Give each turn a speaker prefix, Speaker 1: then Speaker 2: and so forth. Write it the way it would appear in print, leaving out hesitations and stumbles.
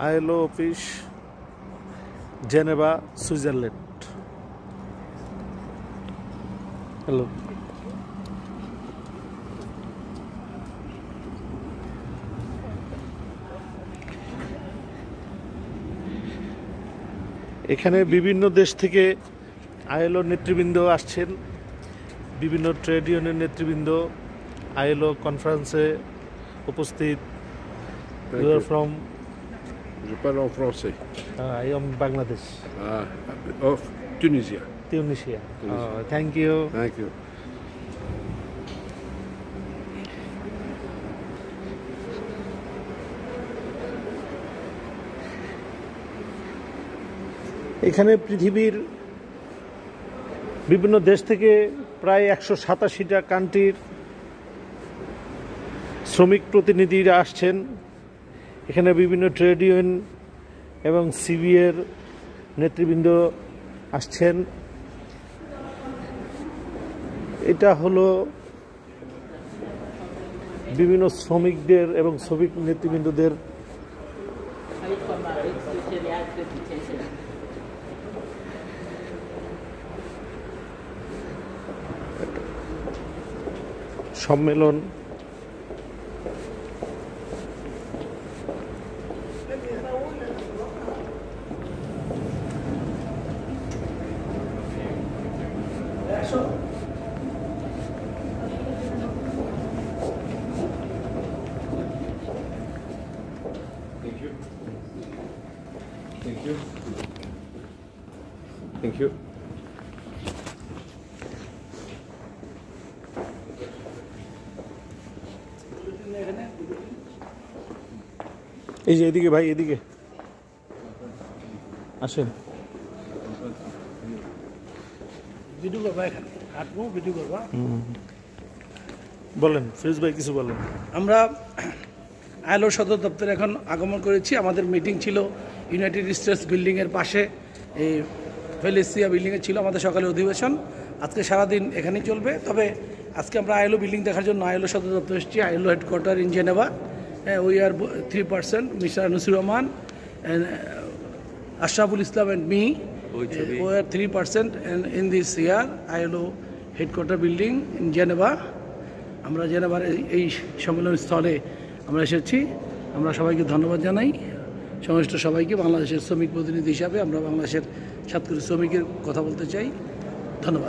Speaker 1: ILO office, Geneva, Switzerland. Hello. এখানে বিভিন্ন দেশ থেকে আইএলও নেতৃবৃন্দ আসছেন, বিভিন্ন ট্রেড ইউনিয়নের নেতৃবৃন্দ আইএলও কনফারেন্সে উপস্থিত। You are from?
Speaker 2: Je parle en français.
Speaker 1: I am Bangladesh.
Speaker 2: Of Tunisia.
Speaker 1: Tunisia. Thank you.
Speaker 2: Thank you.
Speaker 1: এখানে পৃথিবীর বিভিন্ন দেশ থেকে প্রায় 187টা কান্ট্রির শ্রমিক প্রতিনিধিরা আসছেন। এখানে বিভিন্ন ট্রেড ইউনিয়ন এবং সিবিএর নেতৃবৃন্দ আসছেন। এটা হলো বিভিন্ন শ্রমিকদের এবং শ্রমিক নেতৃবৃন্দদের সম্মেলন।
Speaker 2: Thank you. Thank you. Thank you.
Speaker 1: এই যে এদিকে ভাই, এদিকে আসেন।
Speaker 3: ভিডিও করবা, এখানে হাঁটবো, ভিডিও করবা।
Speaker 1: বলেন ফিরোজ ভাই, কিছু বলেন।
Speaker 3: আমরা আইএলও সদর দপ্তরে এখন আগমন করেছি। আমাদের মিটিং ছিল ইউনাইটেড স্টেটস বিল্ডিংয়ের পাশে, এই ফেলিসিয়া বিল্ডিংয়ে ছিল আমাদের সকালে অধিবেশন। আজকে সারাদিন এখানেই চলবে। তবে আজকে আমরা আইএলও বিল্ডিং দেখার জন্য আইএলও সদর দপ্তর এসেছি, ILO headquarter in Geneva. We are 3%, mister Anusur Rahman, Ashraful Islam and me. We are 3% and in this year ILO headquarter building in Geneva. আমরা জেনেভার এই সম্মেলন স্থলে আমরা এসেছি। আমরা সবাইকে ধন্যবাদ জানাই, সংশ্লিষ্ট সবাইকে। বাংলাদেশের শ্রমিক প্রতিনিধি হিসাবে আমরা বাংলাদেশের 7 কোটি শ্রমিকের কথা বলতে চাই। ধন্যবাদ।